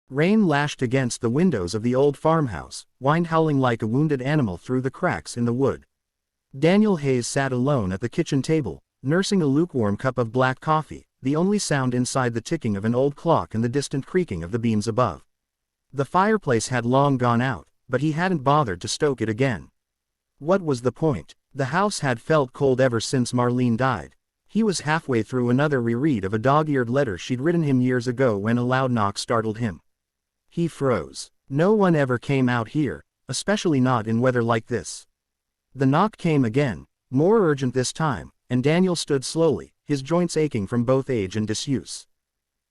Rain lashed against the windows of the old farmhouse, wind howling like a wounded animal through the cracks in the wood. Daniel Hayes sat alone at the kitchen table, nursing a lukewarm cup of black coffee, the only sound inside the ticking of an old clock and the distant creaking of the beams above. The fireplace had long gone out, but he hadn't bothered to stoke it again. What was the point? The house had felt cold ever since Marlene died. He was halfway through another reread of a dog-eared letter she'd written him years ago when a loud knock startled him. He froze. No one ever came out here, especially not in weather like this. The knock came again, more urgent this time, and Daniel stood slowly, his joints aching from both age and disuse.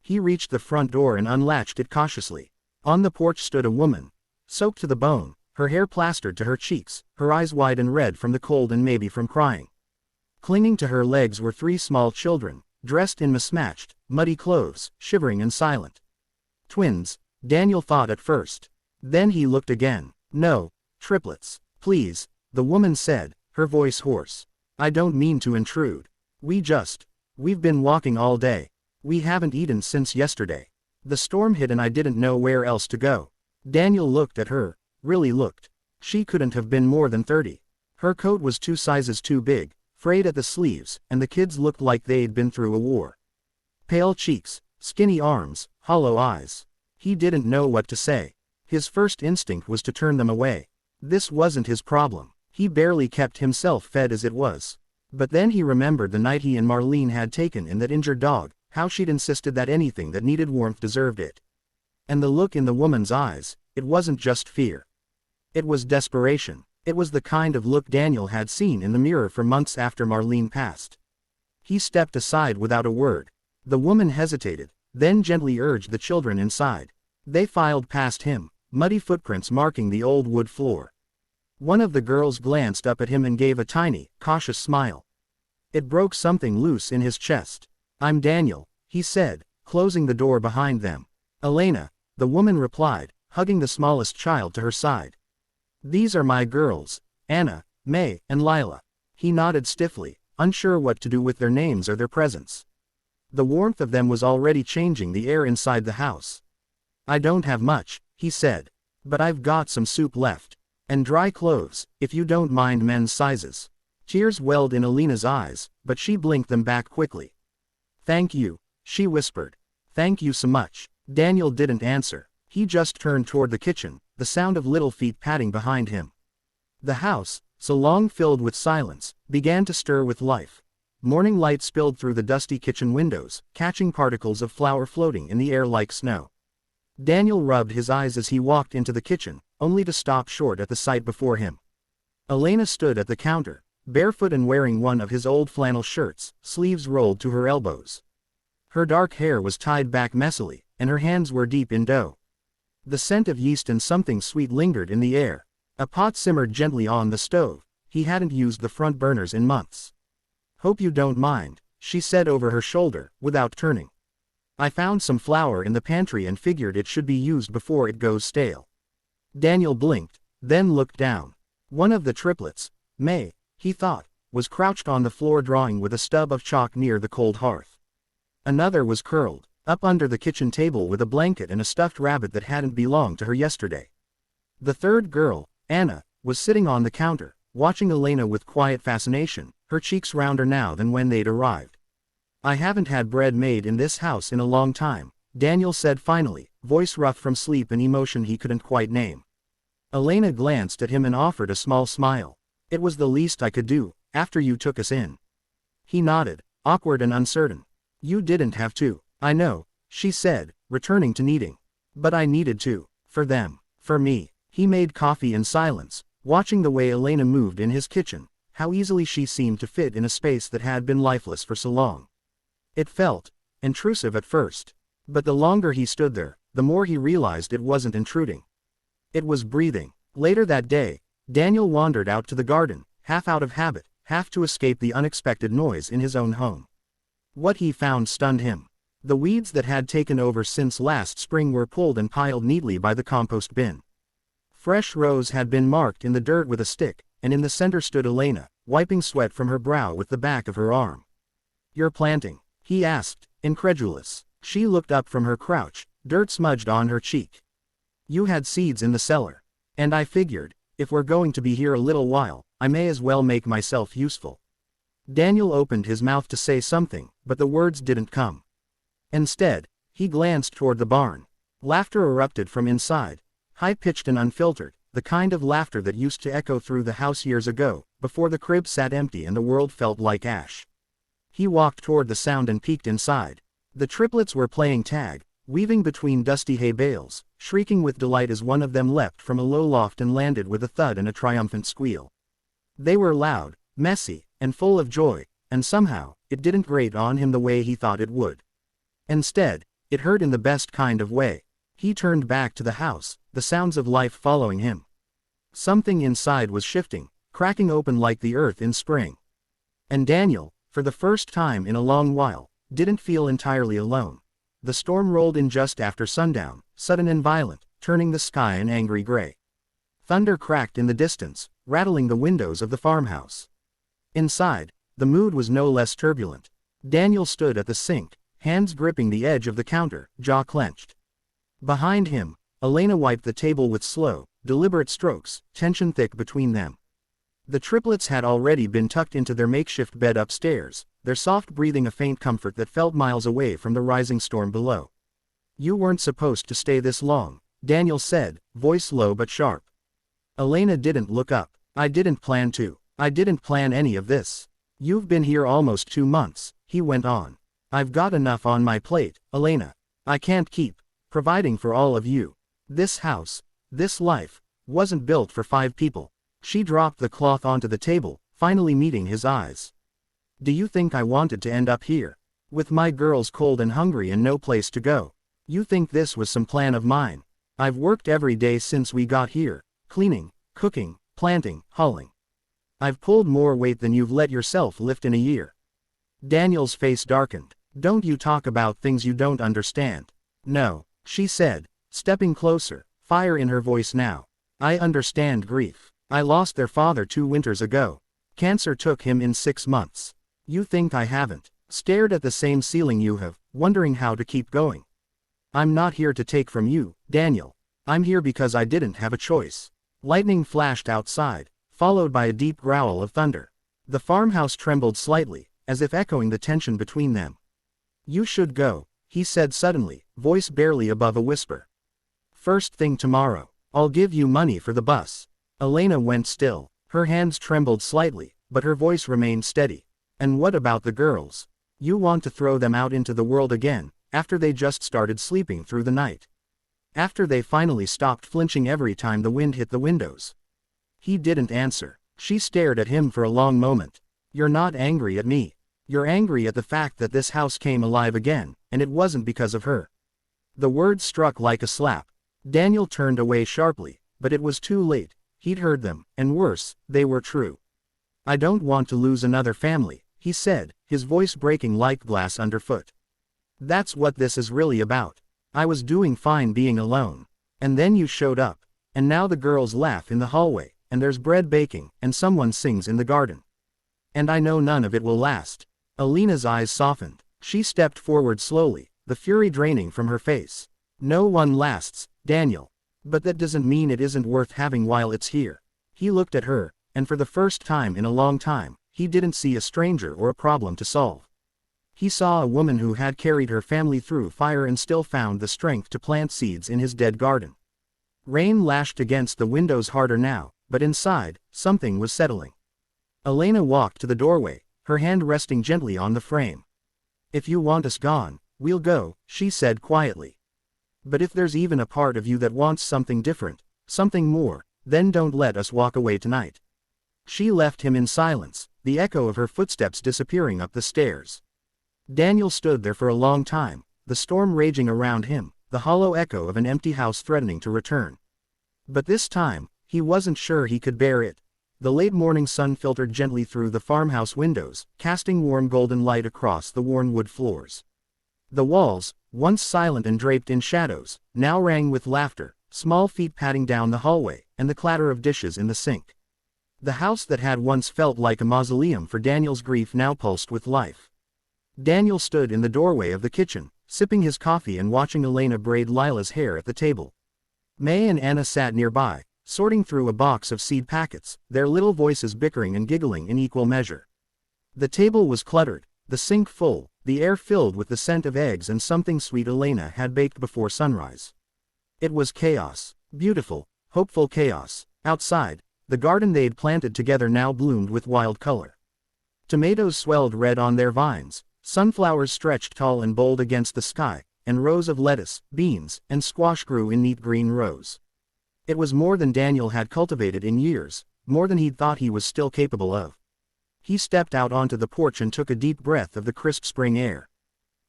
He reached the front door and unlatched it cautiously. On the porch stood a woman, soaked to the bone, her hair plastered to her cheeks, her eyes wide and red from the cold and maybe from crying. Clinging to her legs were 3 small children, dressed in mismatched, muddy clothes, shivering and silent. Twins, Daniel thought at first. Then he looked again. No, triplets. Please, the woman said, her voice hoarse. I don't mean to intrude. We've been walking all day. We haven't eaten since yesterday. The storm hit and I didn't know where else to go. Daniel looked at her, really looked. She couldn't have been more than 30. Her coat was 2 sizes too big, frayed at the sleeves, and the kids looked like they'd been through a war. Pale cheeks, skinny arms, hollow eyes. He didn't know what to say. His first instinct was to turn them away. This wasn't his problem. He barely kept himself fed as it was. But then he remembered the night he and Marlene had taken in that injured dog, how she'd insisted that anything that needed warmth deserved it. And the look in the woman's eyes, it wasn't just fear. It was desperation. It was the kind of look Daniel had seen in the mirror for months after Marlene passed. He stepped aside without a word. The woman hesitated, then gently urged the children inside. They filed past him, muddy footprints marking the old wood floor. One of the girls glanced up at him and gave a tiny, cautious smile. It broke something loose in his chest. I'm Daniel, he said, closing the door behind them. Elena, the woman replied, hugging the smallest child to her side. These are my girls, Anna, May, and Lila. He nodded stiffly, unsure what to do with their names or their presence. The warmth of them was already changing the air inside the house. I don't have much, he said. But I've got some soup left. And dry clothes, if you don't mind men's sizes. Tears welled in Elena's eyes, but she blinked them back quickly. Thank you, she whispered. Thank you so much. Daniel didn't answer. He just turned toward the kitchen, the sound of little feet padding behind him. The house, so long filled with silence, began to stir with life. Morning light spilled through the dusty kitchen windows, catching particles of flour floating in the air like snow. Daniel rubbed his eyes as he walked into the kitchen, only to stop short at the sight before him. Elena stood at the counter, barefoot and wearing one of his old flannel shirts, sleeves rolled to her elbows. Her dark hair was tied back messily, and her hands were deep in dough. The scent of yeast and something sweet lingered in the air. A pot simmered gently on the stove. He hadn't used the front burners in months. Hope you don't mind, she said over her shoulder, without turning. I found some flour in the pantry and figured it should be used before it goes stale. Daniel blinked, then looked down. One of the triplets, May, he thought, was crouched on the floor drawing with a stub of chalk near the cold hearth. Another was curled up under the kitchen table with a blanket and a stuffed rabbit that hadn't belonged to her yesterday. The third girl, Anna, was sitting on the counter, watching Elena with quiet fascination, her cheeks rounder now than when they'd arrived. I haven't had bread made in this house in a long time, Daniel said finally, voice rough from sleep and emotion he couldn't quite name. Elena glanced at him and offered a small smile. It was the least I could do, after you took us in. He nodded, awkward and uncertain. You didn't have to. I know, she said, returning to kneading. But I needed to. For them. For me. He made coffee in silence, watching the way Elena moved in his kitchen, how easily she seemed to fit in a space that had been lifeless for so long. It felt intrusive at first. But the longer he stood there, the more he realized it wasn't intruding. It was breathing. Later that day, Daniel wandered out to the garden, half out of habit, half to escape the unexpected noise in his own home. What he found stunned him. The weeds that had taken over since last spring were pulled and piled neatly by the compost bin. Fresh rows had been marked in the dirt with a stick, and in the center stood Elena, wiping sweat from her brow with the back of her arm. You're planting? He asked, incredulous. She looked up from her crouch, dirt smudged on her cheek. "You had seeds in the cellar. And I figured, if we're going to be here a little while, I may as well make myself useful." Daniel opened his mouth to say something, but the words didn't come. Instead, he glanced toward the barn. Laughter erupted from inside, high-pitched and unfiltered, the kind of laughter that used to echo through the house years ago, before the crib sat empty and the world felt like ash. He walked toward the sound and peeked inside. The triplets were playing tag, weaving between dusty hay bales, shrieking with delight as one of them leapt from a low loft and landed with a thud and a triumphant squeal. They were loud, messy, and full of joy, and somehow, it didn't grate on him the way he thought it would. Instead, it hurt in the best kind of way. He turned back to the house, the sounds of life following him. Something inside was shifting, cracking open like the earth in spring. And Daniel, for the first time in a long while, didn't feel entirely alone. The storm rolled in just after sundown, sudden and violent, turning the sky an angry gray. Thunder cracked in the distance, rattling the windows of the farmhouse. Inside, the mood was no less turbulent. Daniel stood at the sink, hands gripping the edge of the counter, jaw clenched. Behind him, Elena wiped the table with slow, deliberate strokes, tension thick between them. The triplets had already been tucked into their makeshift bed upstairs, their soft breathing a faint comfort that felt miles away from the rising storm below. "You weren't supposed to stay this long," Daniel said, voice low but sharp. Elena didn't look up. "I didn't plan to. I didn't plan any of this. You've been here almost 2 months, he went on. "I've got enough on my plate, Elena. I can't keep providing for all of you. This house, this life, wasn't built for 5 people. She dropped the cloth onto the table, finally meeting his eyes. "Do you think I wanted to end up here? With my girls cold and hungry and no place to go? You think this was some plan of mine? I've worked every day since we got here, cleaning, cooking, planting, hauling. I've pulled more weight than you've let yourself lift in a year." Daniel's face darkened. "Don't you talk about things you don't understand." "No," she said, stepping closer, fire in her voice now. "I understand grief. I lost their father 2 winters ago. Cancer took him in 6 months. You think I haven't stared at the same ceiling you have, wondering how to keep going. I'm not here to take from you, Daniel. I'm here because I didn't have a choice." Lightning flashed outside, followed by a deep growl of thunder. The farmhouse trembled slightly, as if echoing the tension between them. "You should go," he said suddenly, voice barely above a whisper. "First thing tomorrow. I'll give you money for the bus." Elena went still. Her hands trembled slightly, but her voice remained steady. "And what about the girls? You want to throw them out into the world again, after they just started sleeping through the night? After they finally stopped flinching every time the wind hit the windows?" He didn't answer. She stared at him for a long moment. "You're not angry at me. You're angry at the fact that this house came alive again, and it wasn't because of her." The words struck like a slap. Daniel turned away sharply, but it was too late. He'd heard them, and worse, they were true. "I don't want to lose another family," he said, his voice breaking like glass underfoot. "That's what this is really about. I was doing fine being alone. And then you showed up. And now the girls laugh in the hallway, and there's bread baking, and someone sings in the garden. And I know none of it will last." Elena's eyes softened. She stepped forward slowly, the fury draining from her face. "No one lasts, Daniel. But that doesn't mean it isn't worth having while it's here." He looked at her, and for the first time in a long time, he didn't see a stranger or a problem to solve. He saw a woman who had carried her family through fire and still found the strength to plant seeds in his dead garden. Rain lashed against the windows harder now, but inside, something was settling. Elena walked to the doorway, her hand resting gently on the frame. "If you want us gone, we'll go," she said quietly. "But if there's even a part of you that wants something different, something more, then don't let us walk away tonight." She left him in silence, the echo of her footsteps disappearing up the stairs. Daniel stood there for a long time, the storm raging around him, the hollow echo of an empty house threatening to return. But this time, he wasn't sure he could bear it. The late morning sun filtered gently through the farmhouse windows, casting warm golden light across the worn wood floors. The walls, once silent and draped in shadows, now rang with laughter, small feet padding down the hallway, and the clatter of dishes in the sink. The house that had once felt like a mausoleum for Daniel's grief now pulsed with life. Daniel stood in the doorway of the kitchen, sipping his coffee and watching Elena braid Lila's hair at the table. May and Anna sat nearby, sorting through a box of seed packets, their little voices bickering and giggling in equal measure. The table was cluttered, the sink full, the air filled with the scent of eggs and something sweet Elena had baked before sunrise. It was chaos, beautiful, hopeful chaos. Outside, the garden they'd planted together now bloomed with wild color. Tomatoes swelled red on their vines, sunflowers stretched tall and bold against the sky, and rows of lettuce, beans, and squash grew in neat green rows. It was more than Daniel had cultivated in years, more than he'd thought he was still capable of. He stepped out onto the porch and took a deep breath of the crisp spring air.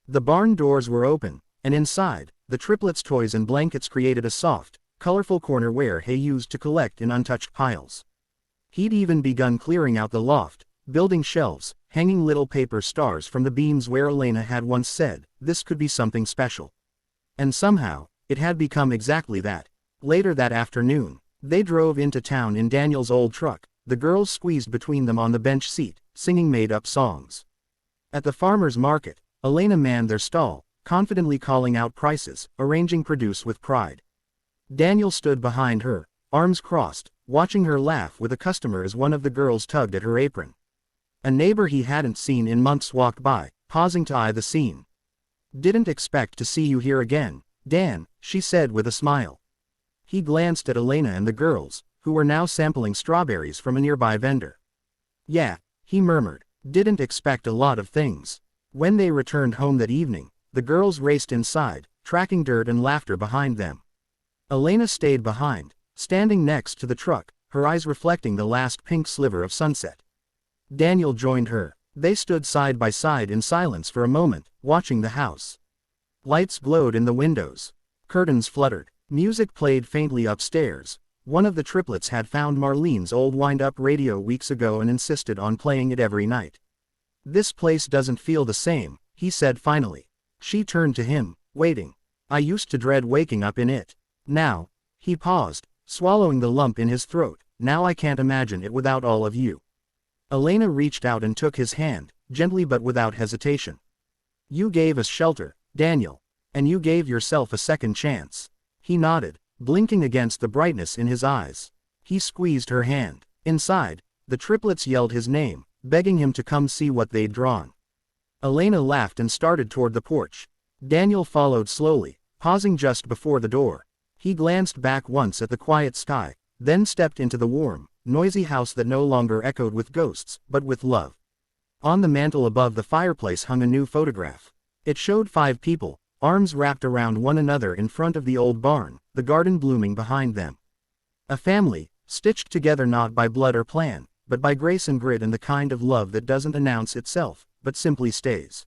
The barn doors were open, and inside, the triplets' toys and blankets created a soft, colorful corner where hay used to collect in untouched piles. He'd even begun clearing out the loft, building shelves, hanging little paper stars from the beams where Elena had once said, "This could be something special." And somehow, it had become exactly that. Later that afternoon, they drove into town in Daniel's old truck, the girls squeezed between them on the bench seat, singing made-up songs. At the farmer's market, Elena manned their stall, confidently calling out prices, arranging produce with pride. Daniel stood behind her, arms crossed, watching her laugh with a customer as one of the girls tugged at her apron. A neighbor he hadn't seen in months walked by, pausing to eye the scene. "Didn't expect to see you here again, Dan," she said with a smile. He glanced at Elena and the girls, who were now sampling strawberries from a nearby vendor. "Yeah," he murmured, "didn't expect a lot of things." When they returned home that evening, the girls raced inside, tracking dirt and laughter behind them. Elena stayed behind, standing next to the truck, her eyes reflecting the last pink sliver of sunset. Daniel joined her. They stood side by side in silence for a moment, watching the house. Lights glowed in the windows. Curtains fluttered. Music played faintly upstairs. One of the triplets had found Marlene's old wind-up radio weeks ago and insisted on playing it every night. "This place doesn't feel the same," he said finally. She turned to him, waiting. "I used to dread waking up in it. Now," he paused, swallowing the lump in his throat, "now I can't imagine it without all of you." Elena reached out and took his hand, gently but without hesitation. "You gave us shelter, Daniel. And you gave yourself a second chance." He nodded, blinking against the brightness in his eyes. He squeezed her hand. Inside, the triplets yelled his name, begging him to come see what they'd drawn. Elena laughed and started toward the porch. Daniel followed slowly, pausing just before the door. He glanced back once at the quiet sky, then stepped into the warm, noisy house that no longer echoed with ghosts, but with love. On the mantel above the fireplace hung a new photograph. It showed 5 people, arms wrapped around one another in front of the old barn, the garden blooming behind them. A family, stitched together not by blood or plan, but by grace and grit and the kind of love that doesn't announce itself, but simply stays.